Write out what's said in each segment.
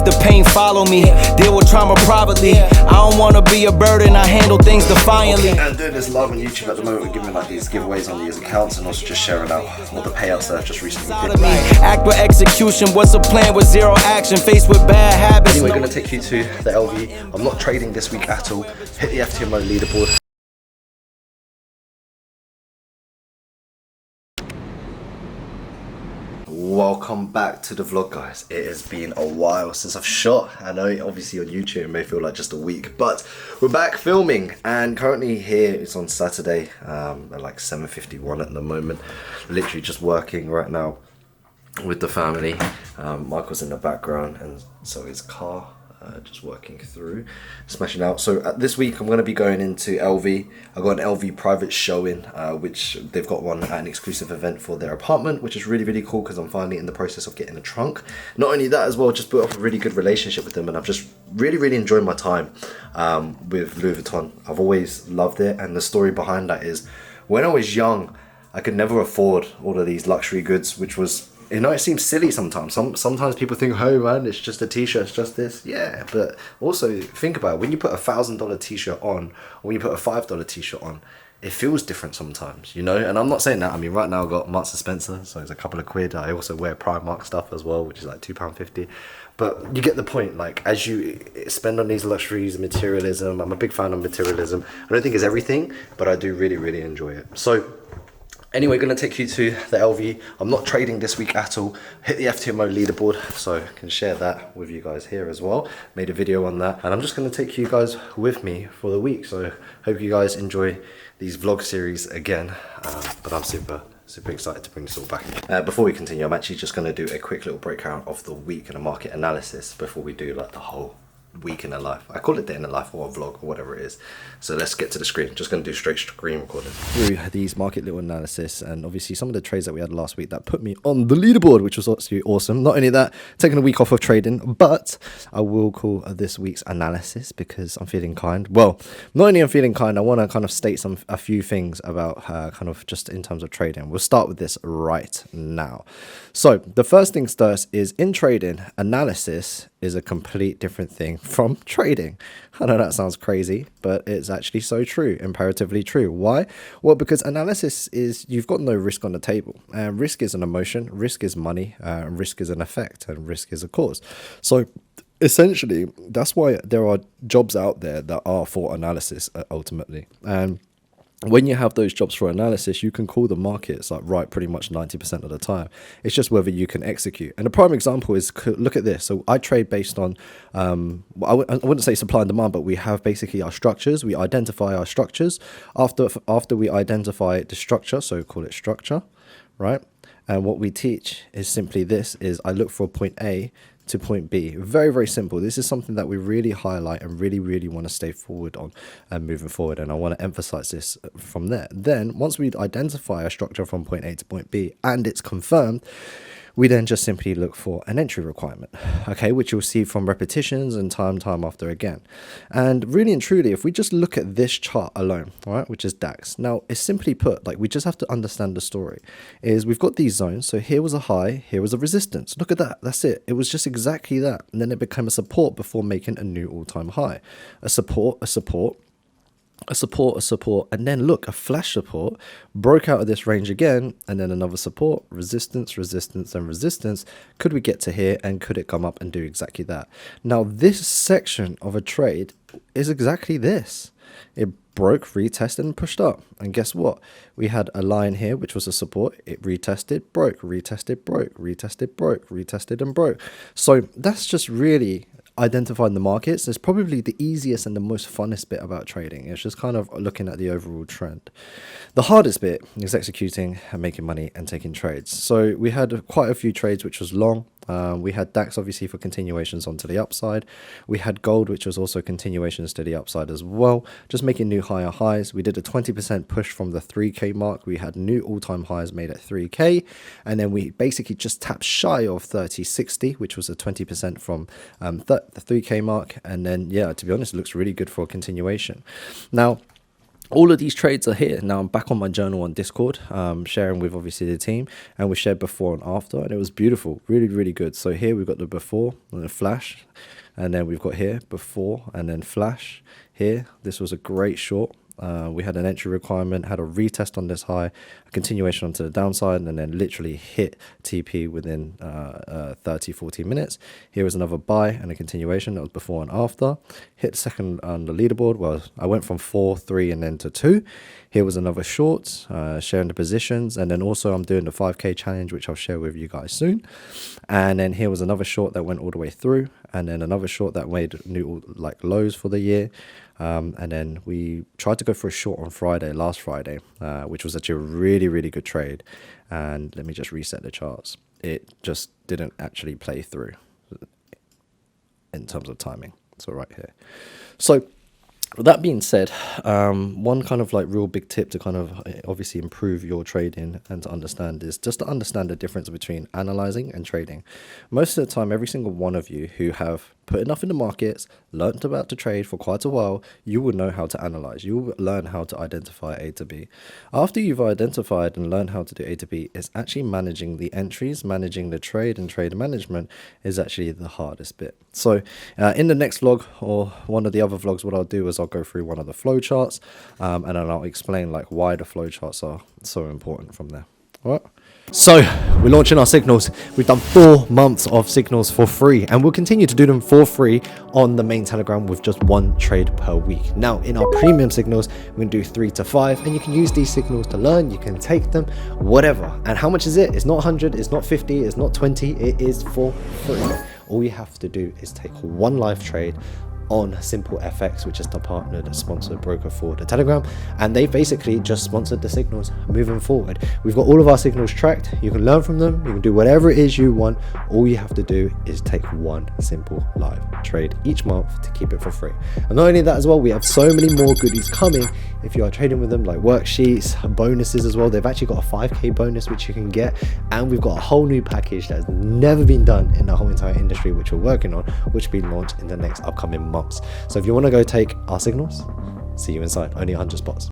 days the pain follow me. Deal with trauma privately. I don't wanna be a burden, I handle things defiantly. And doing this live on YouTube at the moment, we're giving like these giveaways on these accounts and also just sharing out all the payouts that I've just recently did. Act with execution, what's a plan with zero action? Faced with bad habits. Anyway, we're gonna take you to the LV. I'm not trading this week at all. Hit the FTMO leaderboard. Welcome back to the vlog, guys. It has been a while since I've shot. I know obviously on YouTube it may feel like just a week, but we're back filming, and currently here it's on Saturday at like 7:51 at the moment. Literally just working right now with the family. Michael's in the background and so is Car. Just working through, smashing out. So this week I'm going to be going into LV. I got an LV private showing, which they've got one at an exclusive event for their apartment, which is really, really cool because I'm finally in the process of getting a trunk. Not only that as well, just built up a really good relationship with them, and I've just really, really enjoyed my time with Louis Vuitton. I've always loved it, and the story behind that is when I was young, I could never afford all of these luxury goods, which was, you know, it seems silly sometimes. Sometimes people think, oh man, it's just a t-shirt, it's just this. Yeah, but also think about it. When you put a $1,000 t-shirt on, or when you put a $5 t-shirt on, it feels different sometimes, you know? And I'm not saying that. I mean, right now I've got Marks & Spencer, so it's a couple of quid. I also wear Primark stuff as well, which is like £2.50. But you get the point. Like, as you spend on these luxuries, materialism, I'm a big fan of materialism. I don't think it's everything, but I do really, really enjoy it. So anyway, going to take you to the LV. I'm not trading this week at all. Hit the FTMO leaderboard, so I can share that with you guys here as well. Made a video on that, and I'm just going to take you guys with me for the week. So hope you guys enjoy these vlog series again. But I'm super excited to bring this all back. Before we continue, I'm actually just going to do a quick little breakdown of the week and a market analysis before we do like the whole week in a life. I call it day in a life or a vlog or whatever it is. So let's get to the screen. Just going to do straight screen recording through these market little analysis, and obviously some of the trades that we had last week that put me on the leaderboard, which was absolutely awesome. Not only that, taking a week off of trading, but I will call this week's analysis because I'm feeling kind. Well, not only I'm feeling kind, I want to kind of state a few things about kind of just in terms of trading. We'll start with this right now. So the first things first is, in trading, analysis is a complete different thing from trading. I know that sounds crazy, but it's actually so true, imperatively true. Why? Well, because analysis is, you've got no risk on the table. Risk is an emotion, risk is money, risk is an effect, and risk is a cause. So essentially, that's why there are jobs out there that are for analysis ultimately. And when you have those jobs for analysis, you can call the markets like right pretty much 90% of the time. It's just whether you can execute. And a prime example is, look at this. So I trade based on, I wouldn't say supply and demand, but we have basically our structures. We identify our structures. After we identify the structure, so call it structure, right? And what we teach is simply this, is I look for point A to point B. Very, very simple. This is something that we really highlight and really, really want to stay forward on and moving forward. And I want to emphasize this from there. Then once we identify a structure from point A to point B and it's confirmed, we then just simply look for an entry requirement, okay, which you'll see from repetitions and time after again. And really and truly, if we just look at this chart alone, all right, which is DAX. Now, it's simply put, like, we just have to understand the story, is we've got these zones. So here was a high, here was a resistance. Look at that. That's it. It was just exactly that. And then it became a support before making a new all-time high. A support, a support, a support, a support, and then look, a flash support, broke out of this range again, and then another support, resistance, resistance, and resistance. Could we get to here, and could it come up and do exactly that? Now, this section of a trade is exactly this. It broke, retested, and pushed up. And guess what? We had a line here, which was a support. It retested, broke, retested, broke, retested, broke, retested, and broke. So that's just really identifying the markets. It's probably the easiest and the most funnest bit about trading. It's just kind of looking at the overall trend. The hardest bit is executing and making money and taking trades. So we had quite a few trades, which was long. We had DAX obviously for continuations onto the upside. We had gold, which was also continuations to the upside as well, just making new higher highs. We did a 20% push from the 3K mark. We had new all-time highs made at 3K, and then we basically just tapped shy of 3060, which was a 20% from the 3K mark. And then, yeah, to be honest, it looks really good for a continuation. Now, all of these trades are here. Now I'm back on my journal on Discord, sharing with obviously the team, and we shared before and after, and it was beautiful, really, really good. So here we've got the before and the flash, and then we've got here before and then flash here. This was a great short. We had an entry requirement, had a retest on this high, a continuation onto the downside, and then literally hit TP within 30-40 minutes. Here was another buy and a continuation. That was before and after. Hit second on the leaderboard. Well, I went from 4, 3, and then to 2. Here was another short, sharing the positions. And then also I'm doing the 5K challenge, which I'll share with you guys soon. And then here was another short that went all the way through. And then another short that made new like lows for the year. And then we tried to go for a short on Friday, last Friday, which was actually a really, really good trade. And let me just reset the charts. It just didn't actually play through in terms of timing. So right here. So with that being said, one kind of like real big tip to kind of obviously improve your trading and to understand is just to understand the difference between analyzing and trading. Most of the time, every single one of you who have put enough in the markets, learnt about to trade for quite a while, you will know how to analyze. You will learn how to identify A to B. After you've identified and learned how to do A to B, it's actually managing the entries, managing the trade, and trade management is actually the hardest bit. So in the next vlog or one of the other vlogs, what I'll do is I'll go through one of the flow charts and then I'll explain like why the flow charts are so important from there. All right. So we're launching our signals. We've done 4 months of signals for free, and we'll continue to do them for free on the main Telegram with just 1 trade per week. Now in our premium signals, we're gonna do 3 to 5, and you can use these signals to learn. You can take them, whatever. And how much is it? It's not 100, it's not 50, it's not 20, it is for free. All you have to do is take 1 live trade on Simple FX, which is the partnered sponsored broker for the Telegram, and they basically just sponsored the signals moving forward. We've got all of our signals tracked. You can learn from them, you can do whatever it is you want. All you have to do is take 1 simple live trade each month to keep it for free. And not only that as well, we have so many more goodies coming if you are trading with them, like worksheets, bonuses as well. They've actually got a 5k bonus which you can get, and we've got a whole new package that has never been done in the whole entire industry, which we're working on, which will be launched in the next upcoming month. So if you want to go take our signals, see you inside. Only 100 spots.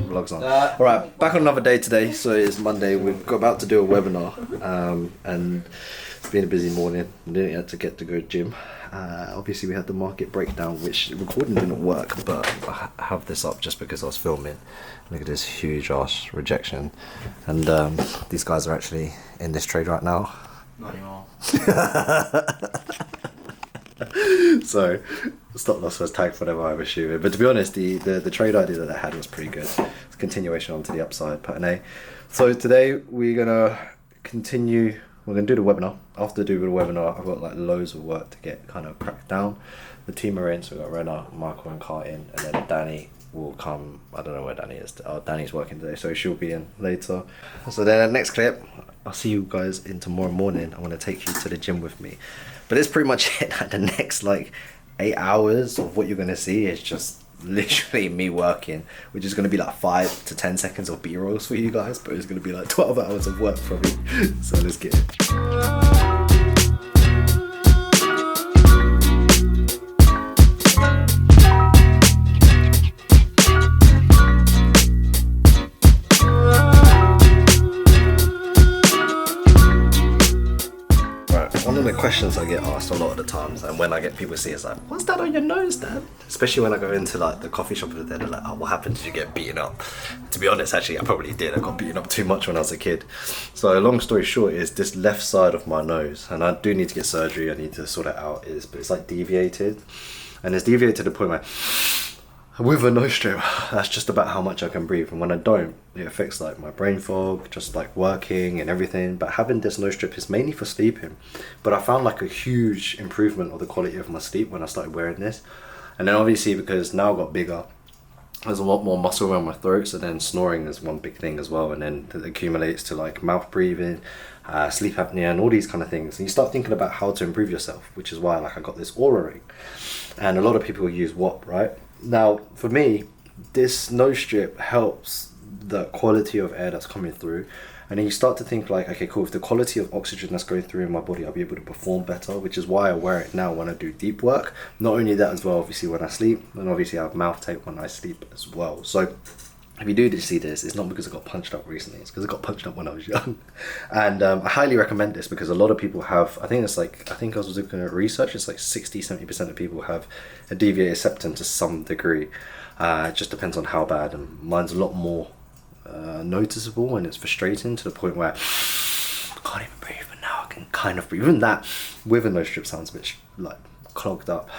Vlog's on. All right, back on another day today. So it's Monday. We're about to do a webinar, and it's been a busy morning. We didn't have to get to go to gym. Obviously we had the market breakdown, which the recording didn't work, but I have this up just because I was filming. Look at this huge ass rejection, and these guys are actually in this trade right now. Not anymore. So stop loss was tagged for them, I'm assuming. But to be honest, the trade idea that I had was pretty good. It's a continuation onto the upside pattern A. So today we're gonna continue. We're going to do the webinar. After doing the webinar, I've got like loads of work to get kind of cracked down. The team are in, so we've got Rena, Michael and Car in, and then Danny will come. I don't know where Danny is. Oh, Danny's working today, so she'll be in later. So then the next clip, I'll see you guys in tomorrow morning. I'm going to take you to the gym with me. But it's pretty much it. Like the next like 8 hours of what you're going to see is just literally me working, which is going to be like 5 to 10 seconds of B-rolls for you guys, but it's going to be like 12 hours of work from me. So let's get it. One of the questions I get asked a lot of the times, and when I get people see, it's like, what's that on your nose, Dad? Especially when I go into like the coffee shop and they're like, oh, what happened? Did you get beaten up? To be honest, actually, I probably did. I got beaten up too much when I was a kid. So long story short is this left side of my nose, and I do need to get surgery. I need to sort it out. But it's like deviated, and it's deviated to the point where with a nose strip, that's just about how much I can breathe, and when I don't, it affects like my brain fog, just like working and everything. But having this nose strip is mainly for sleeping, but I found like a huge improvement of the quality of my sleep when I started wearing this. And then obviously because now I got bigger, there's a lot more muscle around my throat, so then snoring is one big thing as well, and then it accumulates to like mouth breathing, sleep apnea, and all these kind of things. And you start thinking about how to improve yourself, which is why like I got this Aura ring, and a lot of people use WAP, right? Now, for me, this nose strip helps the quality of air that's coming through, And then you start to think like, okay, cool, if the quality of oxygen that's going through in my body, I'll be able to perform better, which is why I wear it now when I do deep work. Not only that as well, obviously when I sleep, and obviously I have mouth tape when I sleep as well. So if you do see this, it's not because I got punched up recently, it's because I got punched up when I was young. And I highly recommend this because a lot of people have, I think I was looking at research, it's like 60-70% of people have a deviated septum to some degree. It just depends on how bad, and mine's a lot more noticeable, and it's frustrating to the point where I can't even breathe, but now I can kind of breathe. Even that, with a nose strip, sounds a bit like clogged up.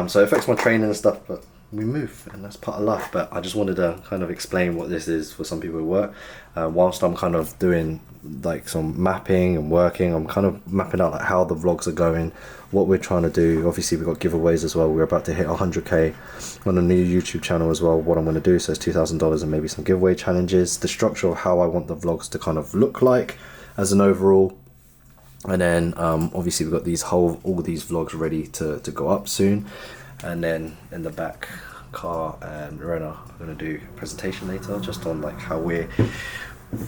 So it affects my training and stuff, but we move, and that's part of life. But I just wanted to kind of explain what this is for some people who work. Whilst I'm kind of doing like some mapping and working, I'm kind of mapping out like how the vlogs are going, what we're trying to do. Obviously we've got giveaways as well. We're about to hit 100k on a new YouTube channel as well. What I'm going to do, so it's $2,000 and maybe some giveaway challenges, the structure of how I want the vlogs to kind of look like as an overall. And then obviously we've got all these vlogs ready to go up soon. And then in the back, Car and Rena are going to do a presentation later just on like how we're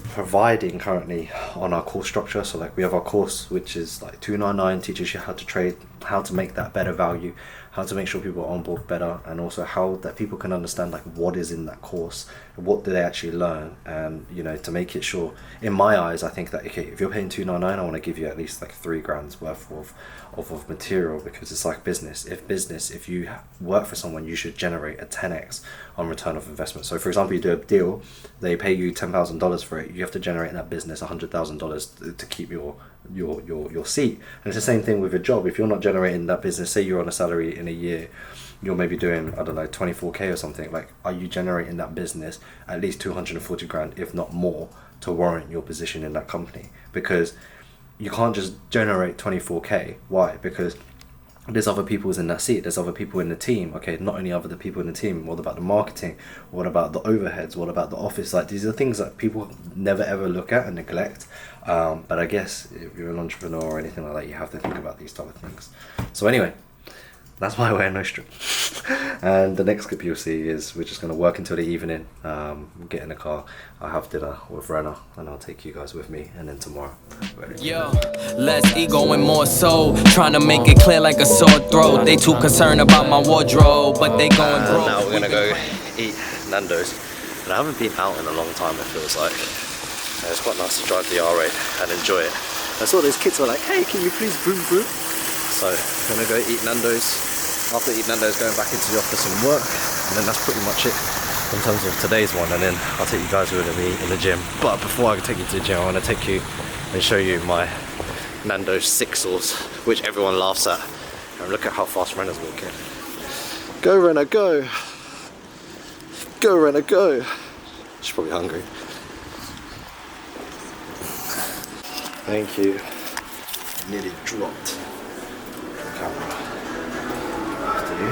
providing currently on our course structure. So like we have our course which is like $299, teaches you how to trade, how to make that better value, how to make sure people are on board better, and also how that people can understand like what is in that course, what do they actually learn, and you know, to make it sure, in my eyes, I think that okay, if you're paying $299, I want to give you at least like $3,000 worth of material, because it's like business. If you work for someone, you should generate a 10x on return of investment. So for example, you do a deal, they pay you $10,000 for it, you have to generate in that business $100,000 to keep your seat. And it's the same thing with a job. If you're not generating that business, say you're on a salary in a year, you're maybe doing, I don't know, 24k or something, like are you generating that business at least 240 grand, if not more, to warrant your position in that company? Because you can't just generate 24k. Why? Because there's other people in that seat, there's other people in the team. Okay, not only other people in the team, what about the marketing, what about the overheads, what about the office? Like these are things that people never ever look at and neglect. But I guess if you're an entrepreneur or anything like that, you have to think about these type of things. So anyway, that's why I wear no strip. And the next clip you'll see is we're just going to work until the evening, get in the car, I'll have dinner with Rena, and I'll take you guys with me, and then tomorrow. Yo, less ego and more soul, trying to make it clear like a sore throat. They too concerned about my wardrobe, but they going broke. Now we're going to go eat Nando's, and I haven't been out in a long time, it feels like. And it's quite nice to drive the R8 and enjoy it. I saw those kids were like, hey, can you please vroom vroom? So I'm going to go eat Nando's. After eating Nando's, going back into the office and work, and then that's pretty much it in terms of today's one. And then I'll take you guys with me in the gym. But before I take you to the gym, I want to take you and show you my Nando's 6 sauce, which everyone laughs at. And look at how fast Rena's walking. Go Rena, go! Go Rena, go! She's probably hungry. Thank you. Nearly dropped the camera. After you.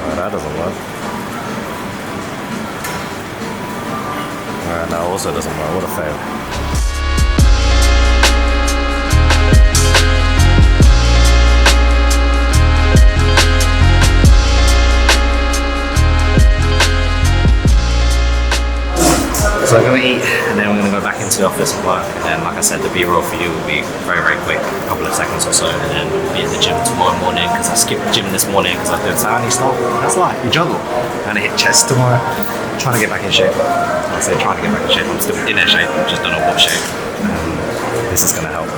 Oh, that doesn't work. That also doesn't work. What a fail. So I'm going to eat, and then we're going to go back into the office and work, and then like I said, the B-roll for you will be very, very quick, a couple of seconds or so, and then we'll be at the gym tomorrow morning, because I skipped the gym this morning because I was doing Saturday stuff. That's like, you juggle. And I hit chest tomorrow, trying to get back in shape. I say trying to get back in shape, I'm still in shape, I just don't know what shape. This is going to help.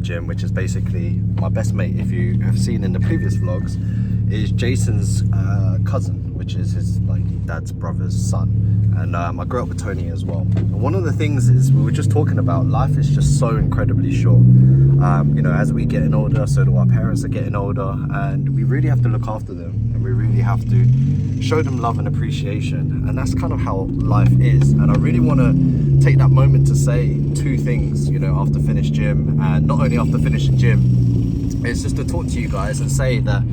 gym, which is basically my best mate. If you have seen in the previous vlogs, is Jason's cousin, which is his like dad's brother's son. And I grew up with Tony as well. And one of the things is, we were just talking about, life is just so incredibly short. You know, as we getting older, so do our parents are getting older, and we really have to look after them, and we really have to show them love and appreciation. And that's kind of how life is. And I really want to take that moment to say two things, you know, after finish gym, and not only after finishing gym, it's just to talk to you guys and say that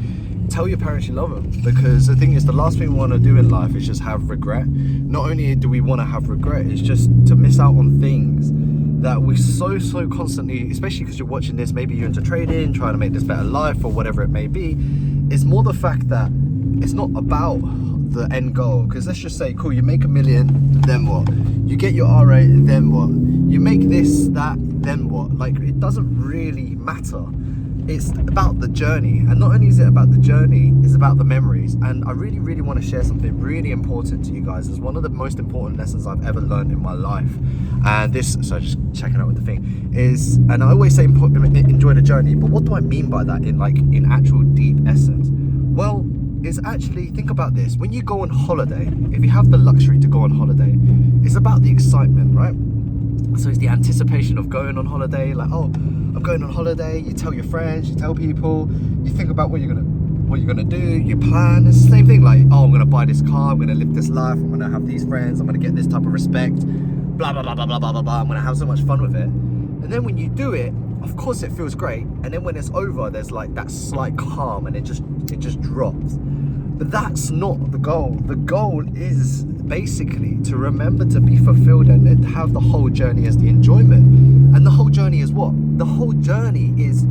tell your parents you love them, because the thing is, the last thing we want to do in life is just have regret. Not only do we want to have regret, it's just to miss out on things that we so constantly, especially because you're watching this, maybe you're into trading, trying to make this better life or whatever it may be. It's more the fact that it's not about the end goal. Because let's just say, cool, you make $1 million, then what? You get your RA, then what? You make this, that, then what? Like, it doesn't really matter. It's about the journey. And not only is it about the journey, it's about the memories. And I really want to share something really important to you guys. It's one of the most important lessons I've ever learned in my life. And this, so just checking out with the thing, is, and I always say enjoy the journey, but what do I mean by that in actual deep essence? Well, is actually, think about this. When you go on holiday, if you have the luxury to go on holiday, it's about the excitement, right? So it's the anticipation of going on holiday, like, oh, I'm going on holiday. You tell your friends, you tell people, you think about what you're gonna do, you plan. It's the same thing, like, oh, I'm gonna buy this car, I'm gonna live this life, I'm gonna have these friends, I'm gonna get this type of respect, blah blah blah blah blah blah blah blah. I'm gonna have so much fun with it. And then when you do it, of course it feels great. And then when it's over, there's like that slight calm, and it just drops. But that's not the goal. The goal is basically to remember to be fulfilled and have the whole journey as the enjoyment. And the whole journey is what? The whole journey is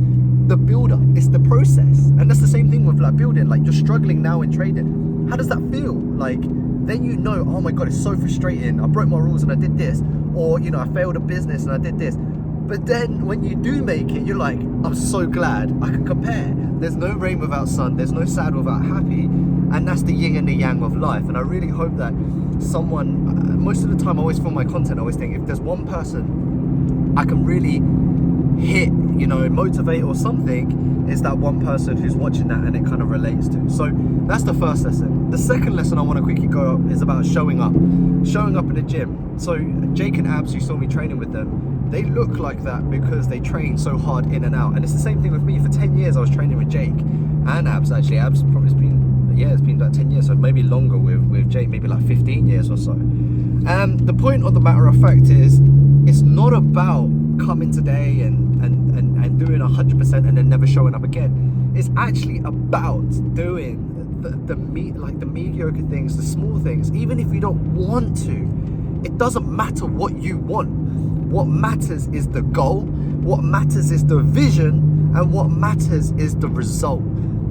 the build-up. It's the process. And that's the same thing with like building. Like, you're struggling now in trading. How does that feel? Like, then you know, oh my God, it's so frustrating. I broke my rules and I did this. Or, you know, I failed a business and I did this. But then when you do make it, you're like, I'm so glad I can compare. There's no rain without sun. There's no sad without happy. And that's the yin and the yang of life. And I really hope that someone, most of the time I always film my content, I always think, if there's one person I can really hit, you know, motivate or something, is that one person who's watching that and it kind of relates to. So that's the first lesson. The second lesson I want to quickly go up is about showing up in the gym. So Jake and Abs, you saw me training with them, they look like that because they train so hard in and out. And it's the same thing with me. For 10 years I was training with Jake and Abs, actually. Abs probably it's been like 10 years, so maybe longer with Jake, maybe like 15 years or so. And the point of the matter of fact is, it's not about coming today and doing 100% and then never showing up again. It's actually about doing the mediocre things, the small things, even if you don't want to. It doesn't matter what you want. What matters is the goal, what matters is the vision, and what matters is the result.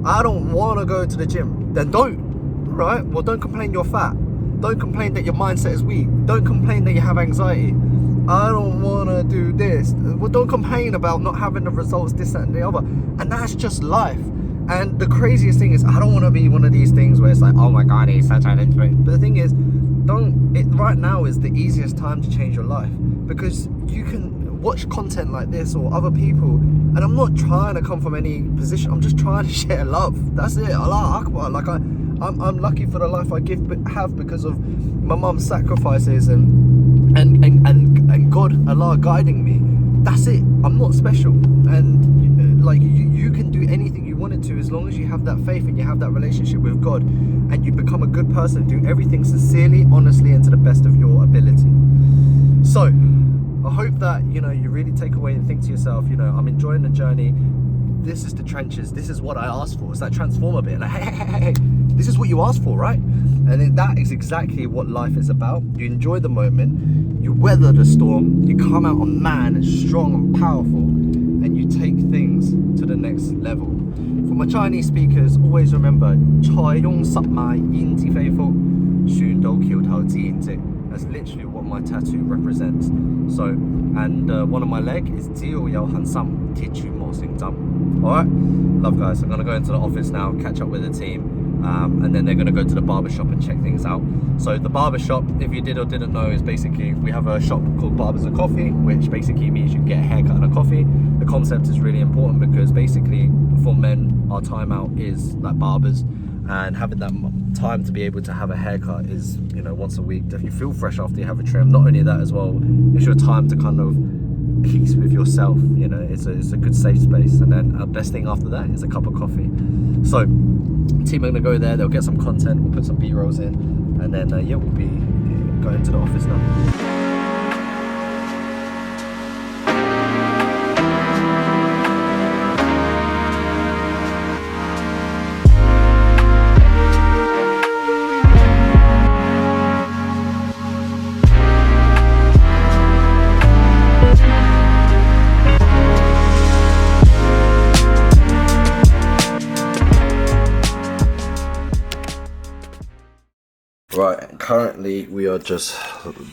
I don't want to go to the gym, then don't, right? Well, don't complain you're fat. Don't complain that your mindset is weak. Don't complain that you have anxiety. I don't want to do this. Well, don't complain about not having the results, this, that, and the other. And that's just life. And the craziest thing is, I don't want to be one of these things where it's like, oh my God, he's such an introvert. But the thing is, right now is the easiest time to change your life, because you can watch content like this or other people, and I'm not trying to come from any position. I'm just trying to share love. That's it. Allah Akbar. Like, I'm lucky for the life I have because of my mum's sacrifices and God, Allah guiding me. That's it. I'm not special. And like, you can do anything you wanted to, as long as you have that faith and you have that relationship with God, and you become a good person, do everything sincerely, honestly, and to the best of your ability. So I hope that, you know, you really take away and think to yourself, you know, I'm enjoying the journey. This is the trenches. This is what I asked for. It's that transformer bit. Like, hey, this is what you asked for, right? And that is exactly what life is about. You enjoy the moment, you weather the storm, you come out a man and strong and powerful, and you take things to the next level. For my Chinese speakers, always remember, 才用十賣焉知非福，船到橋頭自然直. That's literally what my tattoo represents. So, and one on my leg is 只要有恒心，鐵杵磨成針. Alright, love guys. I'm gonna go into the office now, catch up with the team, and then they're gonna go to the barber shop and check things out. So the barber shop, if you did or didn't know, is basically, we have a shop called Barbers and Coffee, which basically means you can get a haircut and a coffee. the concept is really important, because basically for men, our timeout is like barbers, and having that time to be able to have a haircut is, you know, once a week, that you feel fresh after you have a trim. Not only that as well, it's your time to kind of peace with yourself, you know. It's a good safe space. And then best thing after that is a cup of coffee. So team are gonna go there, they'll get some content, we'll put some B-rolls in, and then yeah, we'll be going to the office now. Right, currently we are just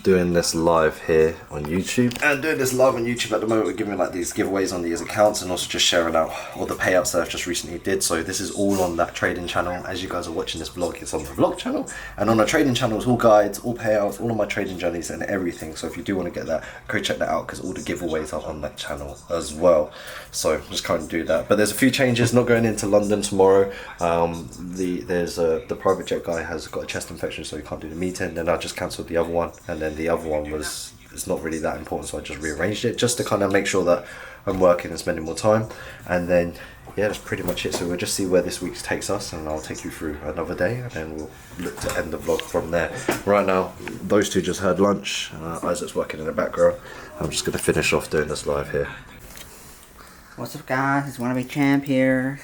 doing this live here on YouTube. And doing this live on YouTube at the moment, we're giving like these giveaways on these accounts, and also just sharing out all the payouts that I've just recently did. So this is all on that trading channel. As you guys are watching this vlog, it's on the vlog channel. And on the trading channel, it's all guides, all payouts, all of my trading journeys and everything. So if you do want to get that, go check that out, because all the giveaways are on that channel as well. So just kind of do that. But there's a few changes, not going into London tomorrow. The private jet guy has got a chest infection, so he can't do the meeting. Then I just cancelled the other one, and then the other one was, it's not really that important, so I just rearranged it just to kind of make sure that I'm working and spending more time. And then yeah, that's pretty much it. So we'll just see where this week takes us, and I'll take you through another day, and then we'll look to end the vlog from there. Right now, those two just had lunch. Isaac's working in the background. I'm just going to finish off doing this live here. What's up, guys? It's Wannabe Champ here.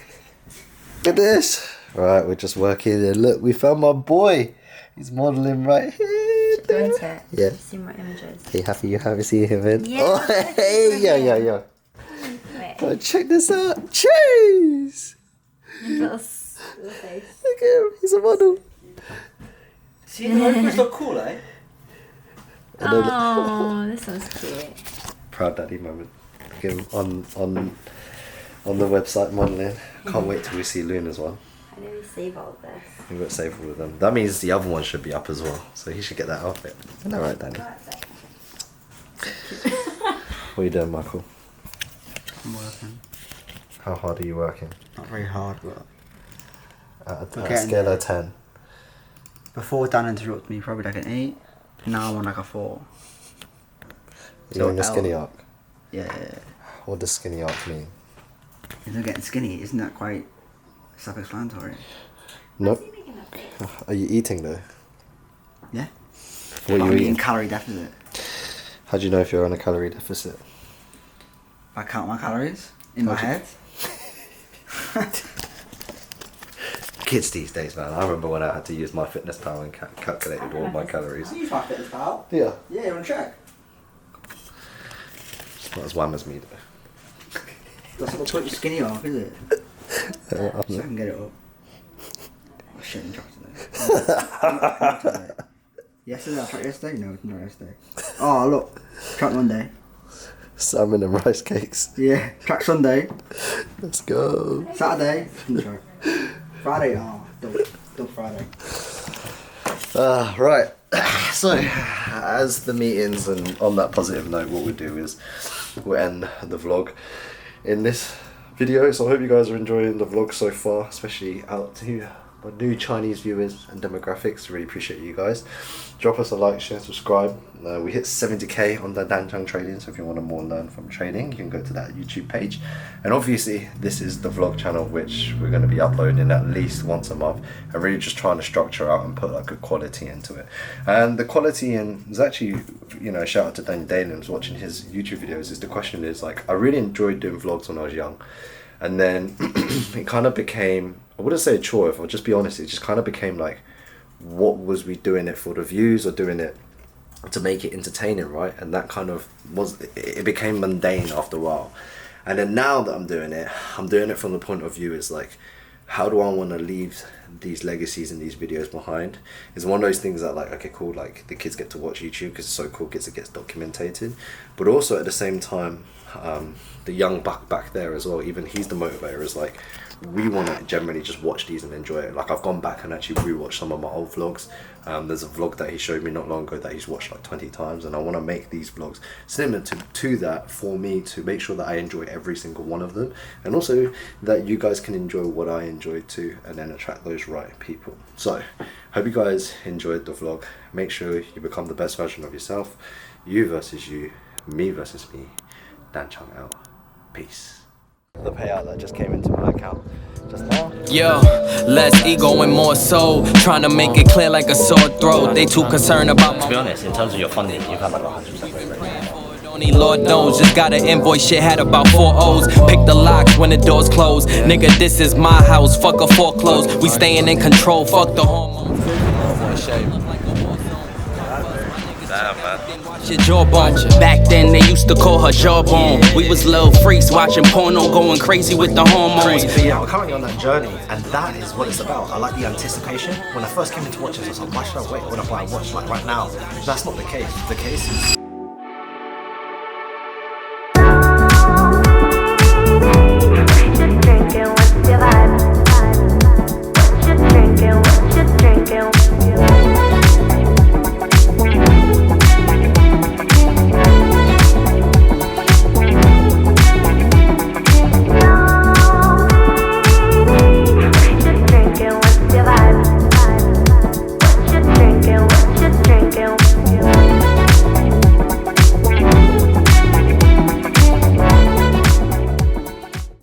Look at this. Right, we're just working, and look, we found my boy. He's modelling right here. Don't it? Yeah. See my images. Are you happy you haven't seen him in? Yeah. Oh, hey, yeah. Wait. Oh, check this out. Cheers. Little face. Look at him. He's a model. See, the road look cool, eh? Oh, this one's cute. Proud daddy moment. Look at him on the website modelling. Can't wait till we see Luna's one. I know we save all of this. We've got to save all of them. That means the other one should be up as well. So he should get that outfit. Isn't that right, Danny? What are you doing, Michael? I'm working. How hard are you working? Not very hard, but At a Okay. scale of 10. before Dan interrupted me, probably like an 8. Now I'm on like a 4. You're in the L. skinny arc. Yeah. What does skinny arc mean? If I'm getting skinny, isn't that quite self-explanatory? Nope. Are you eating though? Yeah. What are I'm you eating eating? calorie deficit. How do you know if you're on a calorie deficit? I count my calories in my head. Kids these days, man. I remember when I had to use my fitness pal and calculated all my calories. use my fitness pal. Yeah. Yeah, you want to check? It's not as wham as me though. That's not what your skinny off, is it? So I can get it up. Oh shit, I'm tracked today. Yesterday, I tracked yesterday? No, not yesterday. Oh, look. Track Monday. Salmon and rice cakes. Yeah. Track Sunday. Let's go. Saturday. Didn't track. Friday. Oh, don't Friday. Right. So, as the meetings, and on that positive note, what we'll do is we'll end the vlog in this video. So I hope you guys are enjoying the vlog so far, especially out to my new Chinese viewers and demographics. Really appreciate you guys. Drop us a like, share, subscribe. We hit 70k on the DAX Trading, so if you want to more learn from trading, you can go to that YouTube page. And obviously this is the vlog channel, which we're going to be uploading at least once a month, and really just trying to structure out and put like good quality into it. And the quality in is actually, you know, shout out to Danny Dalen's watching his YouTube videos, is the question is like, I really enjoyed doing vlogs when I was young, and then it kind of became, I wouldn't say a chore, if I'll just be honest, it just kind of became like, what was we doing it for, the views or doing it to make it entertaining, right? And that kind of was, it became mundane after a while. And then now that I'm doing it from the point of view is like, how do I want to leave these legacies and these videos behind? It's one of those things that like, okay, cool, like the kids get to watch YouTube because it's so cool, it gets documented, but also at the same time, the young buck back there as well, even he's the motivator, is like, we want to generally just watch these and enjoy it. Like I've gone back and actually rewatched some of my old vlogs. There's a vlog that he showed me not long ago that he's watched like 20 times, and I want to make these vlogs similar to that for me, to make sure that I enjoy every single one of them, and also that you guys can enjoy what I enjoy too, and then attract those right people. So hope you guys enjoyed the vlog. Make sure you become the best version of yourself. You versus you, me versus me. Dan Chung out. Peace. The payout that just came into my account just now. Yo, less ego and more soul. Trying to make it clear like a sore throat. They too concerned about To be honest, in terms of your funding, you've had like 100% rate. only Lord knows. Just got an invoice, shit had about 4 O's. Pick the locks when the doors close. Nigga, this is my house, fuck a foreclose. We staying in control, fuck the hormones. Your jawbone. Back then they used to call her jawbone. We was little freaks watching porno, going crazy with the hormones. But yeah, we're currently on that journey, and that is what it's about. I like the anticipation. When I first came into watches, I was like, why should I wait? I want to buy a watch like right now. That's not the case. The case is